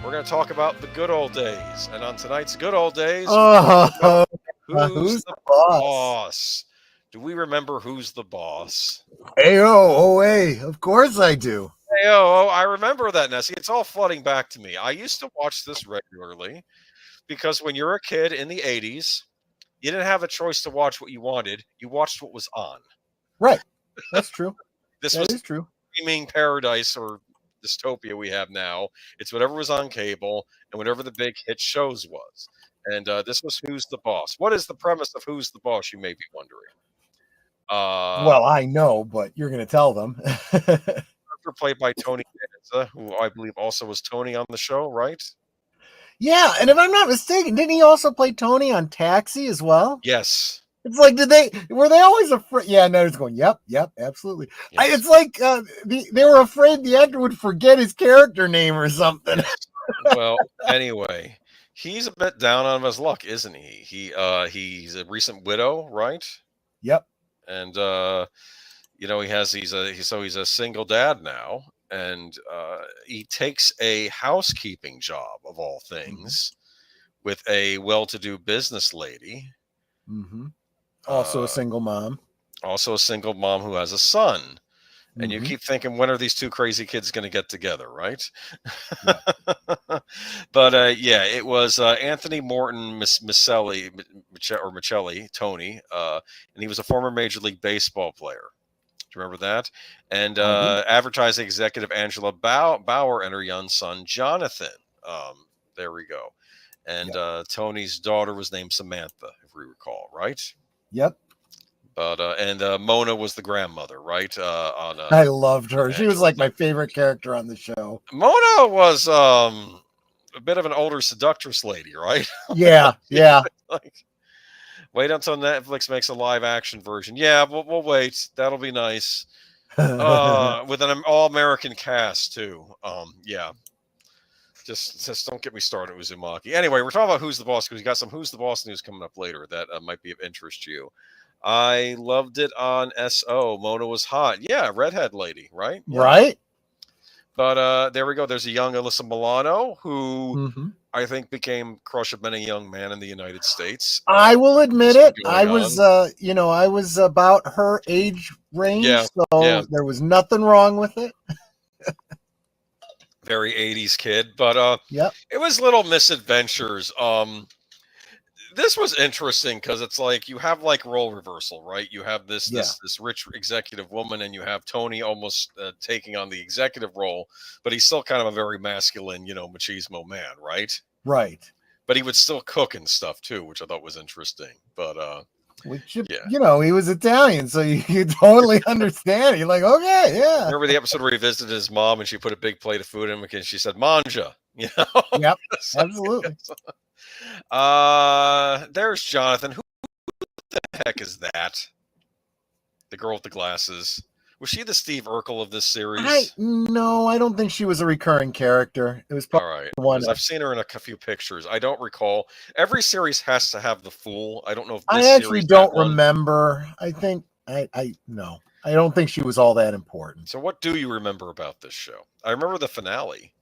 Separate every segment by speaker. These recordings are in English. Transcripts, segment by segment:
Speaker 1: We're going to talk about the good old days. And on tonight's good old days,
Speaker 2: Who's the boss?
Speaker 1: Do we remember Who's the Boss?
Speaker 2: Hey, of course I do.
Speaker 1: Hey, I remember that, Nessie. It's all flooding back to me. I used to watch this regularly because when you're a kid in the 80s, you didn't have a choice to watch what you wanted. You watched what was on.
Speaker 2: Right. That's true.
Speaker 1: This
Speaker 2: is true.
Speaker 1: Streaming paradise or dystopia we have now. It's whatever was on cable and whatever the big hit shows was. And this was Who's the Boss. What is the premise of Who's the Boss, you may be wondering?
Speaker 2: Well, I know, but you're going to tell them.
Speaker 1: Played by Tony Danza, who I believe also was Tony on the show, right?
Speaker 2: Yeah, and if I'm not mistaken, didn't he also play Tony on Taxi as well?
Speaker 1: Yes.
Speaker 2: It's like, were they always afraid? Yeah, no, it's going, yep, absolutely. Yes. It's like they were afraid the actor would forget his character name or something.
Speaker 1: Well, anyway, he's a bit down on his luck, isn't he? He's a recent widow, right?
Speaker 2: Yep.
Speaker 1: And he's a single dad now, and he takes a housekeeping job of all things with a well-to-do business lady.
Speaker 2: Mm-hmm. Also a single mom.
Speaker 1: Also a single mom who has a son. And you keep thinking, when are these two crazy kids going to get together, right? Yeah. But it was Anthony Morton Macelli, Tony, and he was a former Major League Baseball player. Do you remember that? And advertising executive Angela Bauer and her young son Jonathan. There we go. And Tony's daughter was named Samantha, if we recall, right?
Speaker 2: Yep.
Speaker 1: But and Mona was the grandmother, right?
Speaker 2: I loved her. She was like my favorite character on the show.
Speaker 1: Mona was a bit of an older seductress lady, right?
Speaker 2: Yeah.
Speaker 1: Wait until Netflix makes a live action version. Yeah, we'll wait. That'll be nice. With an all-American cast too. Yeah. Just don't get me started with Uzumaki. Anyway, we're talking about Who's the Boss because we got some Who's the Boss news coming up later that might be of interest to you. I loved it on SO. Mona was hot. Yeah, redhead lady, right? Yeah.
Speaker 2: Right.
Speaker 1: But there we go. There's a young Alyssa Milano who I think became crush of many young man in the United States.
Speaker 2: I will admit it. I was, I was about her age range, there was nothing wrong with it.
Speaker 1: Very 80s kid, but it was little misadventures. This was interesting because it's like you have like role reversal, right? You have this rich executive woman, and you have Tony almost taking on the executive role, but he's still kind of a very masculine, machismo man, right?
Speaker 2: Right.
Speaker 1: But he would still cook and stuff too, which I thought was interesting. But
Speaker 2: he was Italian, so you totally understand. You're like, okay, yeah.
Speaker 1: Remember the episode where he visited his mom and she put a big plate of food in him because she said "manja,"
Speaker 2: Yep, absolutely.
Speaker 1: There's Jonathan. Who the heck is that? The girl with the glasses. Was she the Steve Urkel of this series?
Speaker 2: No, I don't think she was a recurring character. It was probably
Speaker 1: all right. I've seen her in a few pictures. I don't recall. Every series has to have the fool. I don't know if this
Speaker 2: I actually don't remember. I think no. I don't think she was all that important.
Speaker 1: So what do you remember about this show? I remember the finale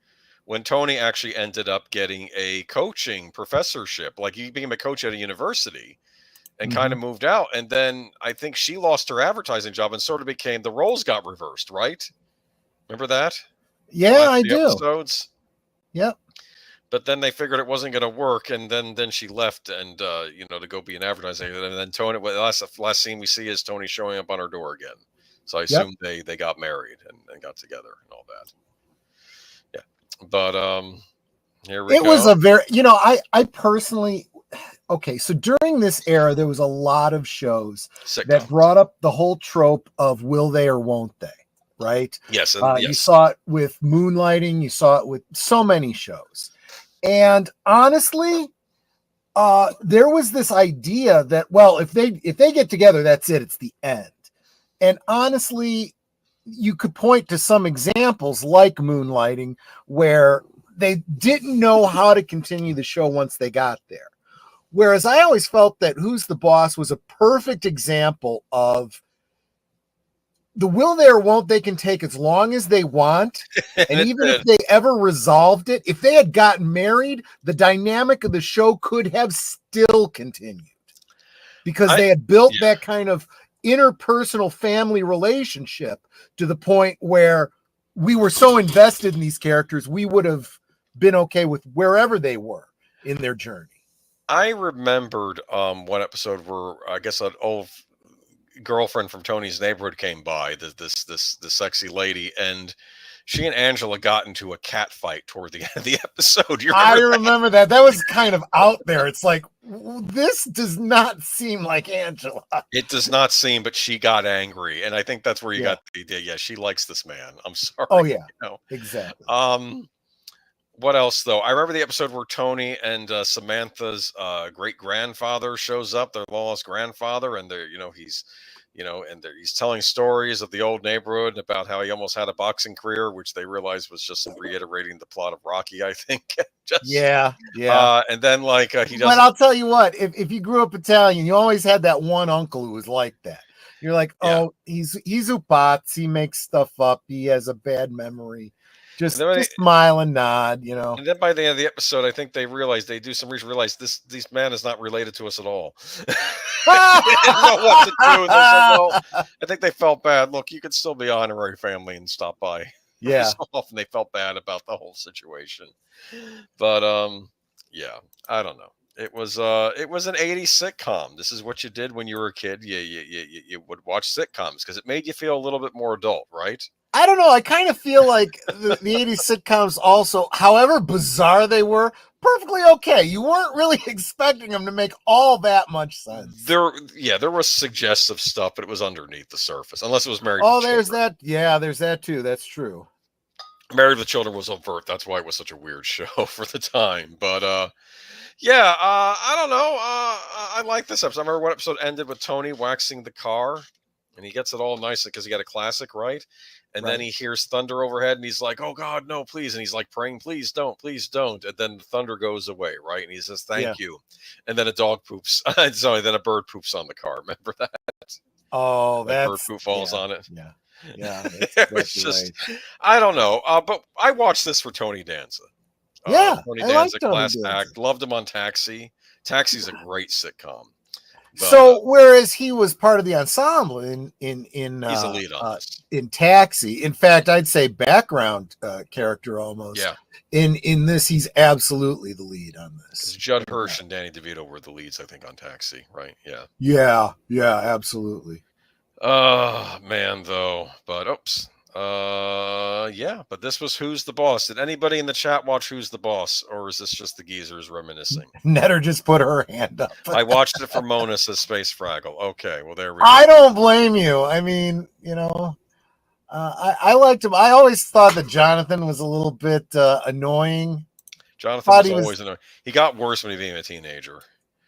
Speaker 1: when Tony actually ended up getting a coaching professorship. Like he became a coach at a university and kind of moved out. And then I think she lost her advertising job and sort of became, the roles got reversed, right? Remember that?
Speaker 2: Yeah, I do.
Speaker 1: Episodes?
Speaker 2: Yep.
Speaker 1: But then they figured it wasn't going to work. And then she left and, to go be an advertising. And then Tony, last scene we see is Tony showing up on her door again. So I assume they got married and got together and all that. Yeah. But here we go.
Speaker 2: It was a very, I personally, okay, so during this era, there was a lot of shows that brought up the whole trope of will they or won't they, right?
Speaker 1: Yes.
Speaker 2: You saw it with Moonlighting. You saw it with so many shows. And honestly, there was this idea that, well, if they get together, that's it. It's the end. And honestly, you could point to some examples like Moonlighting where they didn't know how to continue the show once they got there. Whereas I always felt that Who's the Boss was a perfect example of the will they or won't they can take as long as they want. And even if they ever resolved it, if they had gotten married, the dynamic of the show could have still continued because they had built that kind of interpersonal family relationship to the point where we were so invested in these characters, we would have been okay with wherever they were in their journey.
Speaker 1: I remembered one episode where I guess an old girlfriend from Tony's neighborhood came by, this sexy lady, and she and Angela got into a cat fight toward the end of the episode.
Speaker 2: I remember that. That was kind of out there. It's like, this does not seem like Angela.
Speaker 1: It does not seem, but she got angry, and I think that's where you got the idea. Yeah, she likes this man. I'm sorry.
Speaker 2: Oh yeah, exactly.
Speaker 1: What else though? I remember the episode where Tony and Samantha's great grandfather shows up, their lawless grandfather, and he's telling stories of the old neighborhood about how he almost had a boxing career, which they realized was just reiterating the plot of Rocky, I think.
Speaker 2: Yeah.
Speaker 1: And then he does.
Speaker 2: But I'll tell you what, if you grew up Italian, you always had that one uncle who was like that. You're like, oh, he's upaz, he makes stuff up, he has a bad memory. Just smile and nod,
Speaker 1: And then by the end of the episode, I think they do some research, this man is not related to us at all. They didn't know what to do. I think they felt bad. Look, you could still be honorary family and stop by.
Speaker 2: Yeah.
Speaker 1: So often they felt bad about the whole situation. But I don't know. It was an 80s sitcom. This is what you did when you were a kid. You would watch sitcoms because it made you feel a little bit more adult, right?
Speaker 2: I don't know. I kind of feel like the 80s sitcoms also, however bizarre they were, perfectly okay. You weren't really expecting them to make all that much sense.
Speaker 1: There was suggestive stuff, but it was underneath the surface, unless it was Married
Speaker 2: with
Speaker 1: Children.
Speaker 2: There's that. Yeah, there's that too. That's true.
Speaker 1: Married with Children was overt. That's why it was such a weird show for the time. But I don't know. I like this episode. I remember one episode ended with Tony waxing the car, and he gets it all nice because he got a classic, right? And then he hears thunder overhead, and he's like, "Oh God, no, please!" And he's like praying, "Please don't, please don't." And then the thunder goes away, right? And he says, "Thank you." And then a dog poops. Sorry, then a bird poops on the car. Remember that?
Speaker 2: Oh, that
Speaker 1: bird poop falls on it.
Speaker 2: Yeah.
Speaker 1: It was just, I don't know. But I watched this for Tony Danza. Tony Danza, class act. Loved him on Taxi. Taxi's a great sitcom. But,
Speaker 2: so whereas he was part of the ensemble in
Speaker 1: he's a lead on this.
Speaker 2: In Taxi, in fact, I'd say background character almost.
Speaker 1: Yeah.
Speaker 2: In this, he's absolutely the lead on this.
Speaker 1: Judd Hirsch and Danny DeVito were the leads, I think, on Taxi, right?
Speaker 2: Yeah, absolutely.
Speaker 1: Oh man, though. But oops. But this was Who's the Boss. Did anybody in the chat watch Who's the Boss, or is this just the geezers reminiscing?
Speaker 2: Netter just put her hand up.
Speaker 1: I watched it for Mona says Space Fraggle. Okay, well there we go.
Speaker 2: I don't blame you. I mean, I liked him. I always thought that Jonathan was a little bit annoying.
Speaker 1: Jonathan was always annoying. He got worse when he became a teenager.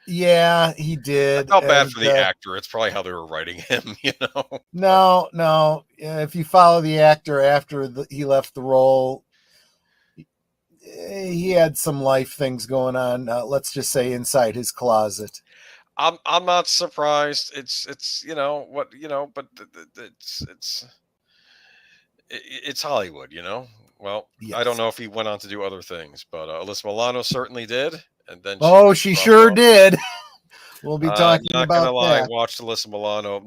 Speaker 2: Yeah, he did.
Speaker 1: I felt bad for the actor. It's probably how they were writing him,
Speaker 2: No. If you follow the actor after he left the role, he had some life things going on. Let's just say inside his closet.
Speaker 1: I'm not surprised. It's but it's Hollywood, Well, yes. I don't know if he went on to do other things, but Alyssa Milano certainly did. And then
Speaker 2: she sure did. We'll be talking about that. Not gonna lie,
Speaker 1: I watched Alyssa Milano.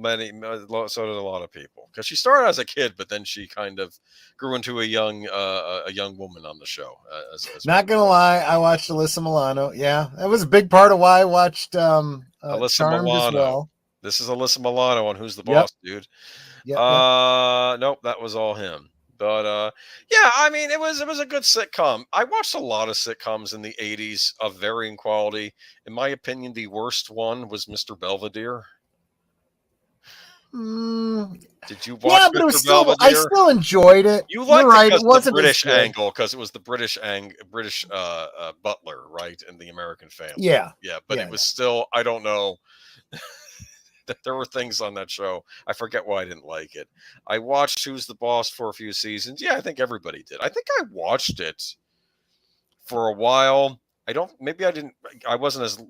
Speaker 1: So did a lot of people, because she started as a kid, but then she kind of grew into a young woman on the show.
Speaker 2: Not gonna lie, I watched Alyssa Milano. Yeah, that was a big part of why I watched
Speaker 1: Alyssa
Speaker 2: Charmed
Speaker 1: Milano.
Speaker 2: As well.
Speaker 1: This is Alyssa Milano on Who's the Boss, dude. Nope, that was all him. But I mean, it was a good sitcom. I watched a lot of sitcoms in the 80s of varying quality. In my opinion, the worst one was Mr. Belvedere. Did you watch
Speaker 2: Mr.
Speaker 1: But it was
Speaker 2: Belvedere? I still enjoyed it.
Speaker 1: You liked it because of the British angle, because it was the British butler, right, in the American Family.
Speaker 2: Yeah.
Speaker 1: But it was still, I don't know. There were things on that show. I forget why I didn't like it. I watched Who's the Boss for a few seasons. Yeah, I think everybody did. I think I watched it for a while. I wasn't as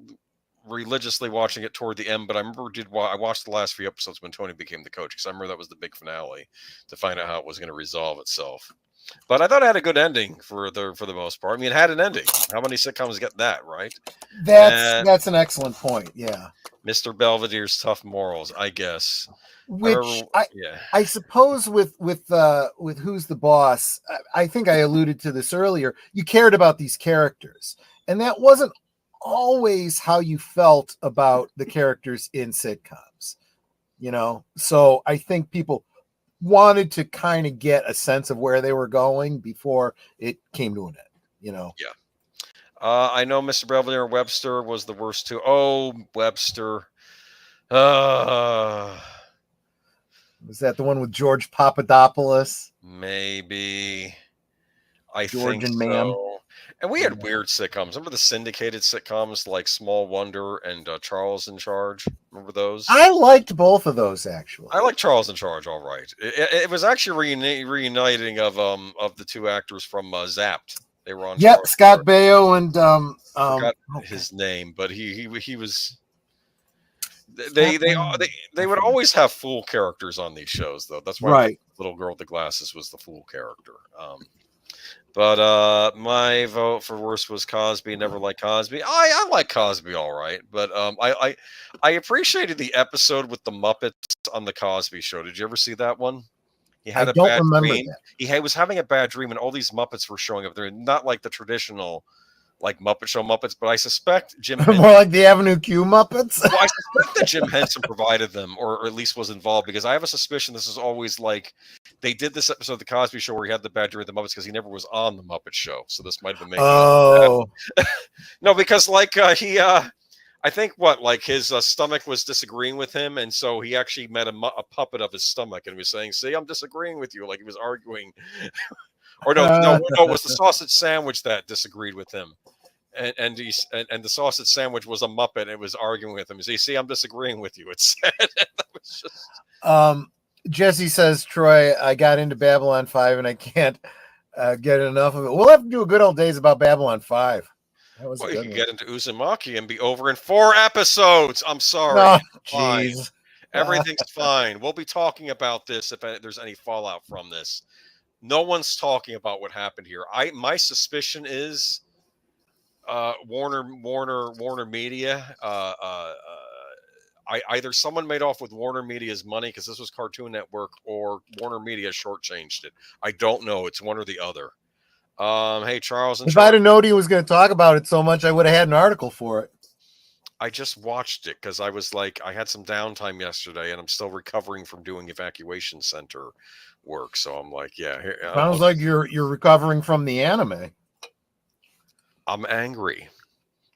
Speaker 1: religiously watching it toward the end, but I remember I watched the last few episodes when Tony became the coach, because I remember that was the big finale to find out how it was going to resolve itself. But I thought it had a good ending for the most part. I mean, it had an ending. How many sitcoms get that, right?
Speaker 2: That's an excellent point. Yeah.
Speaker 1: Mr. Belvedere's tough morals, I guess.
Speaker 2: Which I suppose with Who's the Boss, I think I alluded to this earlier. You cared about these characters, and that wasn't always how you felt about the characters in sitcoms. You know, so I think people wanted to kind of get a sense of where they were going before it came to an end. You know.
Speaker 1: Yeah. I know Mr. Belvedere and Webster was the worst too. Oh, Webster.
Speaker 2: Was that the one with George Papadopoulos?
Speaker 1: Maybe. I
Speaker 2: George
Speaker 1: think
Speaker 2: and
Speaker 1: so.
Speaker 2: Ma'am.
Speaker 1: And we had weird sitcoms. Remember the syndicated sitcoms like Small Wonder and Charles in Charge? Remember those?
Speaker 2: I liked both of those, actually.
Speaker 1: I like Charles in Charge, all right. It was actually reuniting of the two actors from Zapped. They were on.
Speaker 2: Yep, Scott Baio and
Speaker 1: forgot his name, but he was. They would always have fool characters on these shows, though. That's why the little girl with the glasses was the fool character. But my vote for worst was Cosby. Never liked Cosby. I like Cosby, all right, but I appreciated the episode with the Muppets on the Cosby Show. Did you ever see that one? He had a bad dream. He was having a bad dream, and all these Muppets were showing up. They're not like the traditional, like Muppet Show Muppets, but I suspect Jim Henson,
Speaker 2: more like the Avenue Q Muppets.
Speaker 1: Well, I suspect that Jim Henson provided them, or at least was involved, because I have a suspicion this is always like they did this episode of the Cosby Show where he had the bad dream with the Muppets because he never was on the Muppet Show, so this might have been making.
Speaker 2: Oh,
Speaker 1: no, because like he, I think his stomach was disagreeing with him, and so he actually met a puppet of his stomach and was saying, "See, I'm disagreeing with you," like he was arguing. Or no, it was the sausage sandwich that disagreed with him, and the sausage sandwich was a Muppet. And it was arguing with him. See, I'm disagreeing with you. It said. That was
Speaker 2: just... Jesse says, Troy, I got into Babylon 5 and I can't get enough of it. We'll have to do a good old days about Babylon 5. That was
Speaker 1: you can get into Uzumaki and be over in 4 episodes. I'm sorry.
Speaker 2: Oh, jeez.
Speaker 1: Everything's fine. We'll be talking about this if there's any fallout from this. No one's talking about what happened here. My suspicion is Warner Media. Either someone made off with Warner Media's money because this was Cartoon Network, or Warner Media shortchanged it. I don't know. It's one or the other. Hey, Charles.
Speaker 2: If I'd have known he was going to talk about it so much, I would have had an article for it.
Speaker 1: I just watched it because I was like, I had some downtime yesterday, and I'm still recovering from doing evacuation center work. So I'm like, yeah.
Speaker 2: Sounds like you're recovering from the anime.
Speaker 1: I'm angry,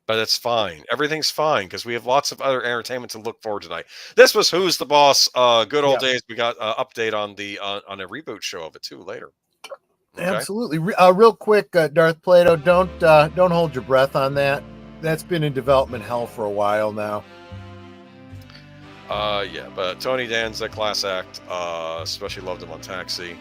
Speaker 1: but it's fine. Everything's fine because we have lots of other entertainment to look forward to tonight. This was Who's the Boss? Good old days. We got update on the on a reboot show of it too later.
Speaker 2: Okay? Absolutely. Real quick, Darth Plato, don't hold your breath on that. That's been in development hell for a while now.
Speaker 1: Yeah, but Tony Danza, class act. Especially loved him on Taxi.